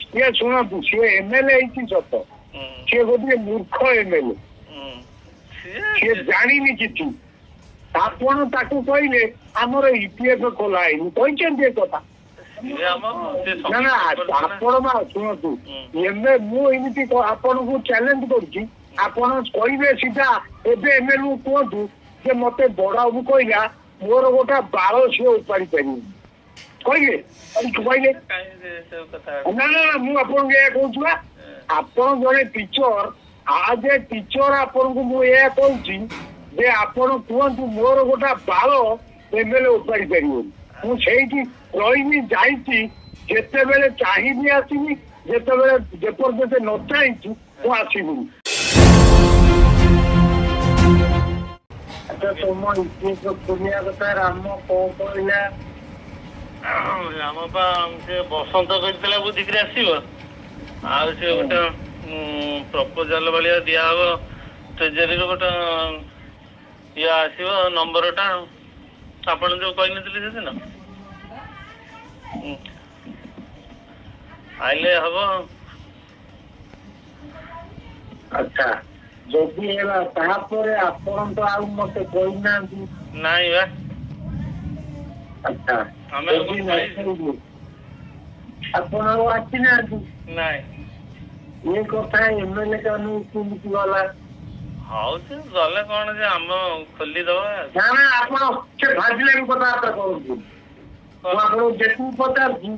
ସିଏ ଶୁଣନ୍ତୁ ସିଏ ଏମଏଲଏ ହେଇଛି ସତ, ସିଏ ଗୋଟିଏ ମୂର୍ଖ ଏମଏଲଏ, ସିଏ ଜାଣିନି କିଛି। ଆପଣ ତାକୁ କହିଲେ ଆମର ଇପିଏଫ ଖୋଲା ହେଇନି, କହିଛନ୍ତି ଏ କଥା? ନା ନା ଆପଣ ମା ଶୁଣନ୍ତୁ, ଏବେ ମୁଁ ଏମିତି ଆପଣଙ୍କୁ ଚ୍ୟାଲେଞ୍ଜ କରୁଛି, ଆପଣ କହିବେ ସିଧା ଏବେ ଏମଏଲଏ କୁହନ୍ତୁ ଯେ ମତେ ବଡ ବାବୁ କହିଲା ମୋର ଗୋଟେ ବାଳ ସିଏ ଉପାଡ଼ି ପାରିବି, କହିଲେ କହିଲେ ନା ନା ମୁଁ ଆପଣଙ୍କୁ ଏହା କହୁଛି ବା, ଆପଣ ଜଣେ ଟିଚର, ଆଜ ଏ ଟିଚର ଆପଣଙ୍କୁ ମୁଁ ଏହା କହୁଛି ଯେ ଆପଣ କୁହନ୍ତୁ ମୋର ଗୋଟେ ବାଳ ଏମଏଲଏ ଉପାଡ଼ି ପାରିବନି। ମୁଁ ସେଇଠି ରହିବି, ଯାଇଛି, ଯେତେବେଳେ ଚାହିଁବି ଆସିବି, ଯେତେବେଳେ ଯେପର୍ଯ୍ୟନ୍ତ ନ ଚାହିଁଛି ମୁଁ ଆସିବିନି। ଆଚ୍ଛା ତୁମ ଇତିହାସ ଦୁନିଆ କଥା ରାମ କଣ କହିଲା? ରାମ ପା ସେ ବସନ୍ତ କରିଥିଲା ବୁଝିକିରି ଆସିବ, ଆଉ ସେ ଗୋଟେ ପ୍ରପୋଜାଲ ଭଳିଆ ଦିଆହବ ଟ୍ରେଜେରୀରୁ ଗୋଟେ ଇଏ ଆସିବ ନମ୍ବରଟା, ଆପଣ ଯୋଉ କହିନଥିଲେ ସେଦିନ ଆଇଲେ ହବ। ଆଚ୍ଛା ଯଦି ହେଲା ତାପରେ ଆପଣ ତ ଆଉ ମତେ କହିନାହାନ୍ତି। ନାଇଁ ବା। ଆଚ୍ଛା ଆମେ ଆପଣ ଆଉ ଆସିନାହାନ୍ତି? ନାଇଁ। ଏ କଥା ଏମଏଲଏ କାନକୁ କେମିତି ଗଲା? ହଉ ସେ ଗଲେ କଣ ଯେ ଆମ ଖୋଲିଦବା। ନା ନା ଆପଣ ସେ ଭାବିଲେ ବି କଥାବାର୍ତ୍ତା କରନ୍ତୁ, ମୁଁ ଆପଣଙ୍କୁ ଯେତିକି ପଚାରୁଛି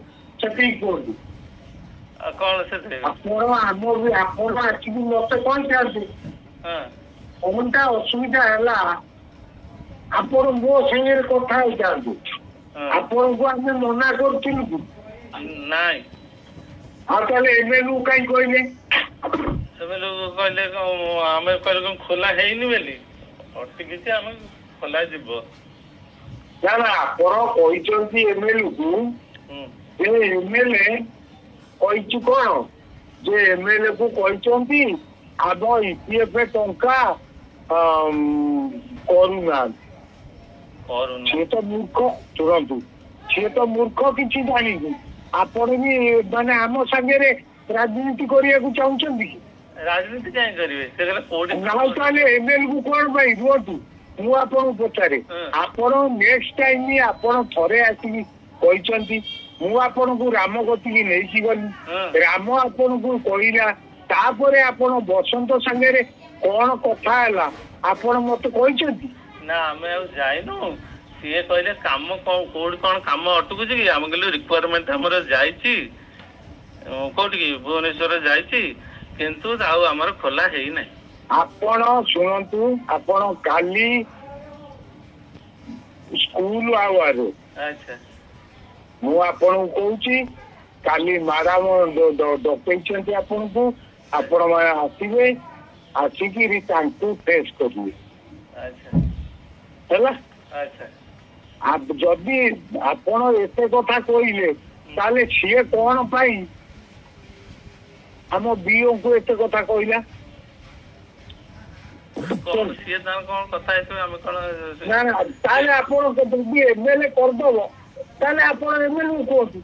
ସେତିକି କୁହନ୍ତୁ। ଆଉ କଣ ସେଥିରେ ଆପଣ ଆମ ବି ଆପଣ ଆସିକି ମତେ କହିଥାନ୍ତି କଣଟା ଅସୁବିଧା ହେଲା, ଆପଣ ମୋ ସାଙ୍ଗରେ କଥା ହେଇଥାନ୍ତୁ, ଆପଣଙ୍କୁ ଆମେ ମନା କରୁଥିଲୁ କି? ନାଇଁ। ଆଉ ତାହେଲେ ଏମଏଲଏ କାହିଁ କହିଲେ? କହିଲେ ଆମେ କହିଲେ କଣ ଖୋଲା ହେଇନି ବୋଲି, ଅଟିକିଛି ଆମେ ଖୋଲା ଯିବ। ନା ନା ଆପଣ କହିଛନ୍ତି ଏମଏଲଏ କୁ ଯେ ଏମଏଲଏ କହିଛୁ କଣ ଯେ ଏମଏଲଏ କୁ କହିଛନ୍ତି ଆମ ଇପିଏଫ ଟଙ୍କା କରୁନାହାନ୍ତି। ସିଏ ତ ମୂର୍ଖ, ଶୁଣନ୍ତୁ ସିଏ ତ ମୂର୍ଖ, କିଛି ଜାଣିନି। ଆପଣ ବି ମାନେ ଆମ ସାଙ୍ଗରେ ରାଜନୀତି କରିବାକୁ ଚାହୁଁଛନ୍ତି କି? ରାଜନୀତି କାହିଁ କରିବେ? ତାହେଲେ ଏମଏଲଏ କୁ କଣ ପାଇଁ ରୁହନ୍ତୁ, ମୁଁ ଆପଣଙ୍କୁ ପଚାରେ, ଆପଣ ନେକ୍ସଟ ଟାଇମ ଆପଣ ଥରେ ଆସିକି କହିଛନ୍ତି, ମୁଁ ଆପଣଙ୍କୁ ରାମ କତିକି ନେଇକି ଗଲି, ରାମ ଆପଣଙ୍କୁ କହିଲା, ତାପରେ ଆପଣ ବସନ୍ତ ସାଙ୍ଗରେ କଣ କଥା ହେଲା ଆପଣ ମତେ କହିଛନ୍ତି? ନା ଆମେ ଆଉ ଯାଇନୁ, ସିଏ କହିଲେ କାମ କୋଉଠି କଣ କାମ ଅଟକୁଛି କି? ଆମେ କହିଲୁ ରିକ୍ୱାରମେଣ୍ଟ ଆମର ଯାଇଛି, କୋଉଠିକି ଭୁବନେଶ୍ୱର ଯାଇଛି, କିନ୍ତୁ ଆଉ ଆମର ଖୋଲା ହେଇନାହିଁ। ଆପଣ ଶୁଣନ୍ତୁ, ଆପଣ କାଲି ସ୍କୁଲ ଆୱାରରେ ମୁଁ ଆପଣଙ୍କୁ କହୁଛି, କାଲି ମ୍ୟାଡାମ ଡକେଇଛନ୍ତି ଆପଣଙ୍କୁ, ଆପଣ ମାନେ ଆସିବେ, ଆସିକିରି ତାଙ୍କୁ ଫେସ୍ କରିବେ ହେଲା। ଯଦି ଆପଣ ଏତେ କଥା କହିଲେ ତାହେଲେ ସିଏ କଣ ପାଇଁ ଆମ ବିଓଙ୍କୁ ଏତେ କଥା କହିଲା? ନା ନା ତାହେଲେ ଆପଣ ଯଦି ଏମଏଲଏ କରିଦବ ତାହେଲେ ଆପଣ ଏମଏଲଏ କୁହନ୍ତୁ।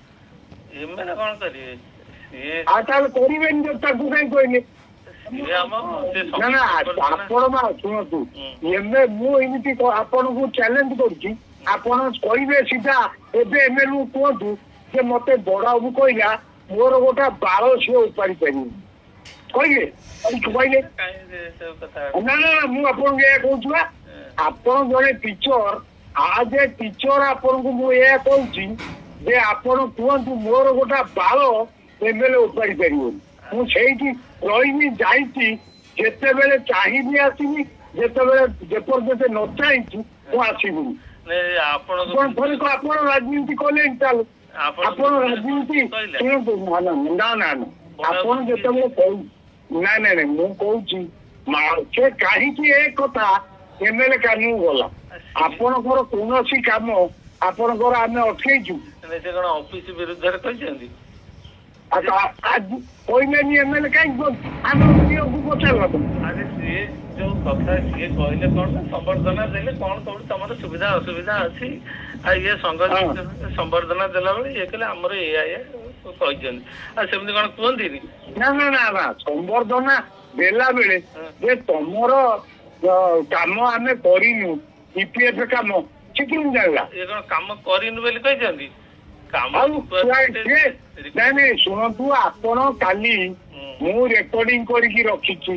ଏମଏଲଏ କଣ କରିବେ? ଆଉ ତାହେଲେ କରିବେନି ଯେ ତାକୁ କାହିଁ କହିଲେ? ନା ନା ଆପଣ ମା ଶୁଣନ୍ତୁ, ଏବେ ମୁଁ ଏମିତି ଆପଣଙ୍କୁ ଚ୍ୟାଲେଞ୍ଜ କରୁଛି, ଆପଣ କହିବେ ସିଧା ଏବେ ଏମଏଲଏ କୁହନ୍ତୁ ଯେ ମତେ ବଡ ବାବୁ କହିଲା ମୋର ଗୋଟେ ବାଳ ସିଏ ଉପାଡ଼ି ପାରିବି, କହିଲେ କହିଲେ ନା ନା ମୁଁ ଆପଣଙ୍କୁ ଏହା କହୁଛି ବା, ଆପଣ ଜଣେ ଟିଚର, ଆଜ ଏ ଟିଚର ଆପଣଙ୍କୁ ମୁଁ ଏହା କହୁଛି ଯେ ଆପଣ କୁହନ୍ତୁ ମୋର ଗୋଟେ ବାଳ ଏମଏଲଏ ଉପାଡ଼ି ପାରିବନି। ମୁଁ ସେଇଠି ରହିବି, ଯାଇଛି, ଯେତେବେଳେ ଚାହିଁବି ଆସିବି, ଯେତେବେଳେ ଯେପର୍ଯ୍ୟନ୍ତ ନ ଚାହିଁଛି ମୁଁ ଆସିବିନି। ଆପଣ ଆପଣ ରାଜନୀତି କଲେଣି, ତାହେଲେ ଆପଣ ରାଜନୀତି ଶୁଣନ୍ତୁ, ନା ନା ନା ଆପଣ ଯେତେବେଳେ ନାଇଁ ନାଇଁ ନାଇଁ ମୁଁ କହୁଛି ସେ କାହିଁକି ଏ କଥା ଏମଏଲଏ କାନକୁ ଗଲା? ଆପଣଙ୍କର କୌଣସି କାମ ଆପଣଙ୍କର ଆମେ ଅଟକେଇଛୁ? ସେ କଣ ଅଫିସ ବିରୁଦ୍ଧରେ କହିଛନ୍ତି? କହିଲେନି ଏମଏଲଏ କାହିଁକି? ଆମ ପିଓକୁ ପଚାରିଲା ତ। ଆରେ ସିଏ ଯୋଉ କଥା ସିଏ କହିଲେ କଣ ସମ୍ବର୍ଦ୍ଧନା ଦେଲେ, କଣ କୋଉଠି ତମର ସୁବିଧା ଅସୁବିଧା ଅଛି, ଆଉ ଇଏ ସଂଘ ସମ୍ବର୍ଦ୍ଧନା ଦେଲା ବେଳେ ଇଏ କହିଲେ ଆମର ଏଇଆ କହିଛନ୍ତି ଆଉ ସେମିତି କଣ କୁହନ୍ତିନି? ନା ନା ନା ନା ସମ୍ବର୍ଦ୍ଧନା ଦେଲା ବେଳେ ଯେ ତମର କାମ ଆମେ କରିନୁ ଇପିଏଫ କାମ ସେ କେମିତି ଜାଣିଲା? ଏ କଣ କାମ କରିନୁ ବୋଲି କହିଛନ୍ତି? ନାଇଁ ଶୁଣନ୍ତୁ ଆପଣ କାଲି ମୁଁ ରେକର୍ଡିଂ କରିକି ରଖିଛି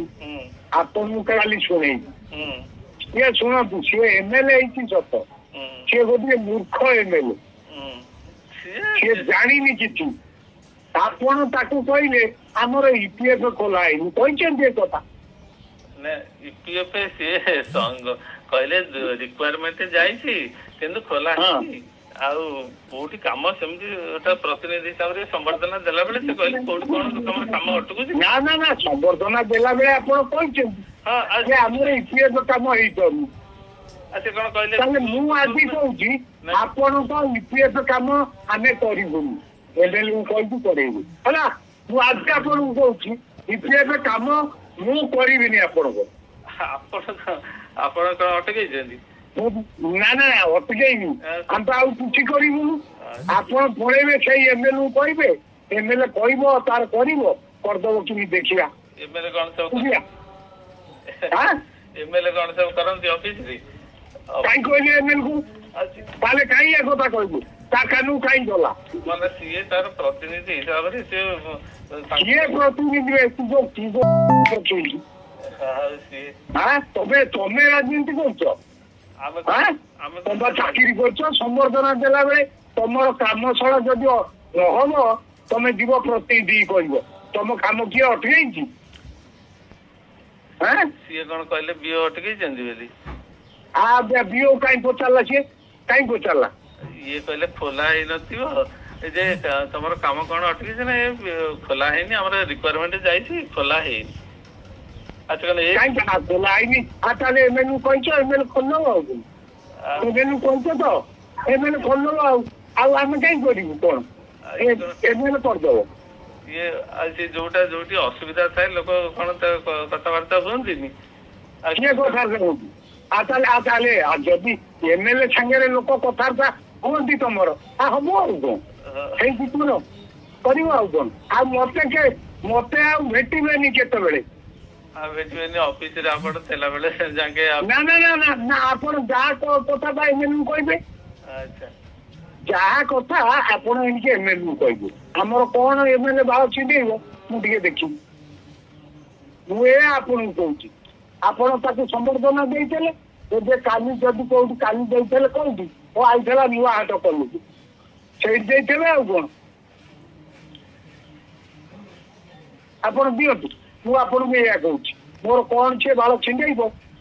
ଆପଣଙ୍କୁ କାଲି ଶୁଣେଇବି। ସିଏ ଶୁଣନ୍ତୁ ସିଏ ଏମଏଲଏ ହେଇଛି ସତ ସିଏ ଗୋଟିଏ ମୂର୍ଖ ଏମଏଲଏ ସିଏ ଜାଣିନି କିଛି। ଆପଣ ତାକୁ କହିଲେ ଆମର ଇପିଏଫ ଖୋଲା ହେଇନି କହିଛନ୍ତି ଏ କଥା? ଇପିଏଫ ସିଏ କହିଲେ ରିକ୍ୱାରମେଣ୍ଟ ଯାଇଛି କିନ୍ତୁ ଖୋଲା ହେଇନି। ଆଉ କୋଉଠି କାମ ସେମିତି ପ୍ରତିନିଧି ହିସାବରେ ସମ୍ବର୍ଦ୍ଧନା ଦେଲା ବେଳେ ସେ କହିଲେ କୋଉଠି କଣ ତମର କାମ ଅଟକୁଛି? ନା ନା ନା ସମ୍ବର୍ଦ୍ଧନା ଦେଲା ବେଳେ ଆପଣ କହିଛନ୍ତି ଆମର ଇପିଏଫ କାମ ହେଇପାରୁନି। ସେ କଣ କହିଲେ? ତାହେଲେ ମୁଁ ଆଜି କହୁଛି ଆପଣଙ୍କ ଇପିଏଫ କାମ ଆମେ କରିବୁନି ଏମଏଲଏ କହିକି କରେଇବୁ ହେଲା। ମୁଁ ଆଜି ଆପଣଙ୍କୁ କହୁଛି ଇପିଏଫ କାମ ମୁଁ କରିବିନି ଆପଣଙ୍କ। ଆପଣ କଣ ଅଟକେଇଛନ୍ତି? ନା ନା ଅଟକେଇନି ଆମେ ତ ଆଉ କିଛି କରିବୁନି। ଆପଣ ପଳେଇବେ ସେଇ ଏମଏଲଏ କହିବେ ଏମଏଲଏ କହିବ ତାର କରିବ କରିଦବ କେମିତି ଦେଖିବା। ଏମଏଲଏ କଣ ସବୁ ଏମଏଲଏ କଣ ସବୁ କରନ୍ତି ଅଫିସରେ? କାହିଁ କହିଲେ ଏମଏଲଏ କୁ? ତାହେଲେ କାହିଁ ଏ କଥା କହିବୁ ତା କାନକୁ କାହିଁ ଗଲା? ମାନେ ସିଏ ତାର ପ୍ରତିନିଧି ହିସାବରେ ସିଏ ପ୍ରତିନିଧି ତମେ ରାଜନୀତି କରୁଛ ତମେ ଚାକିରି କରୁଛ ସମ୍ବର୍ଦ୍ଧନା ଦେଲା ବେଳେ ତମର କାମ ଶଳା ଯଦି ନହବ ତମେ ଯିବ ପ୍ରତିନିଧି କରିବ ତମ କାମ କିଏ ଅଟକେଇଛି? ସିଏ କଣ କହିଲେ ବିଓ ଅଟକେଇଛନ୍ତି ବୋଲି? ବିଓ କାହିଁ ପଚାରିଲା? ସିଏ କାହିଁ ପଚାରିଲା? ଇଏ କହିଲେ ଖୋଲା ହେଇନଥିବ ଯେ ତମର କାମ କଣ ଅଟକେଇଛି ନା ଖୋଲା ହେଇନି ଆମର ରିକ୍ୱାରମେଣ୍ଟ ଯାଇଛି ଖୋଲା ହେଇନି। କାହିଁକି ଖୋଲା ହେଇନି? ତାହେଲେ ଏମଏଲଏ କହିଛ ଏମଏଲଏ ଖୋଲିଦବ ଆଉ ଏମଏଲଏ କହିଛ ତ ଏମଏଲଏ ଖୋଲିଦବ ଆଉ ଆମେ କାହିଁ କରିବୁ କଣ ଏମଏଲଏ କରିଦବ। ସିଏ ଯୋଉଠି ଅସୁବିଧା ଥାଏ ଲୋକ କଣ କଥାବାର୍ତ୍ତା ହୁଅନ୍ତିନି? କିଏ କଥାବାର୍ତ୍ତା ହୁଅନ୍ତି? ତାହେଲେ ଯଦି ଏମଏଲଏ ସାଙ୍ଗରେ ଲୋକ କଥାବାର୍ତ୍ତା ହୁଅନ୍ତି ତମର ହବ ଆଉ କଣ ସେଇ ଚିତ୍ର କରିବ ଆଉ କଣ? ଆଉ ମତେ ଆଉ ଭେଟିବେନି କେତେବେଳେ? ଭେଟିବେନି ଅଫିସରେ ଆପଣ ଥିଲାବେଳେ ଯାକେ? ନା ନା ନା ନା ନା ଆପଣ ଯାହା କଥା ଏମଏଲଏ କହିବେ ଯାହା କଥା ଆପଣ ଏଣିକି ଏମଏଲଏ କହିବେ। ଆମର କଣ ଏମଏଲଏ ଭାव ଛିଣ୍ଡେଇବ ମୁଁ ଟିକେ ଦେଖିବି। ମୁଁ ଏ ଆପଣଙ୍କୁ କହୁଛି ଆପଣ ତାକୁ ସମ୍ବର୍ଦ୍ଧନା ଦେଇଥିଲେ ଏବେ କାଲି ଯଦି କୋଉଠି କାଲି ଦେଇଥିଲେ କୋଉଠି ଆଇଥିଲା ନୂଆ ହାଟ କଲୁକୁ ସେଇଠି ଦେଇଥିବେ ଆଉ କଣ ଆପଣ ଦିଅନ୍ତୁ। ମୁଁ ଆପଣଙ୍କୁ ଏଇଆ କହୁଛି ମୋର କଣ ସିଏ ବାଳ ଛିଣ୍ଡେଇବ?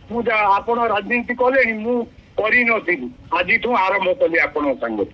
ମୁଁ ଆପଣ ରାଜନୀତି କଲେଣି ମୁଁ କରିନଥିଲି ଆଜିଠୁ ଆରମ୍ଭ କଲି ଆପଣଙ୍କ ସାଙ୍ଗରେ।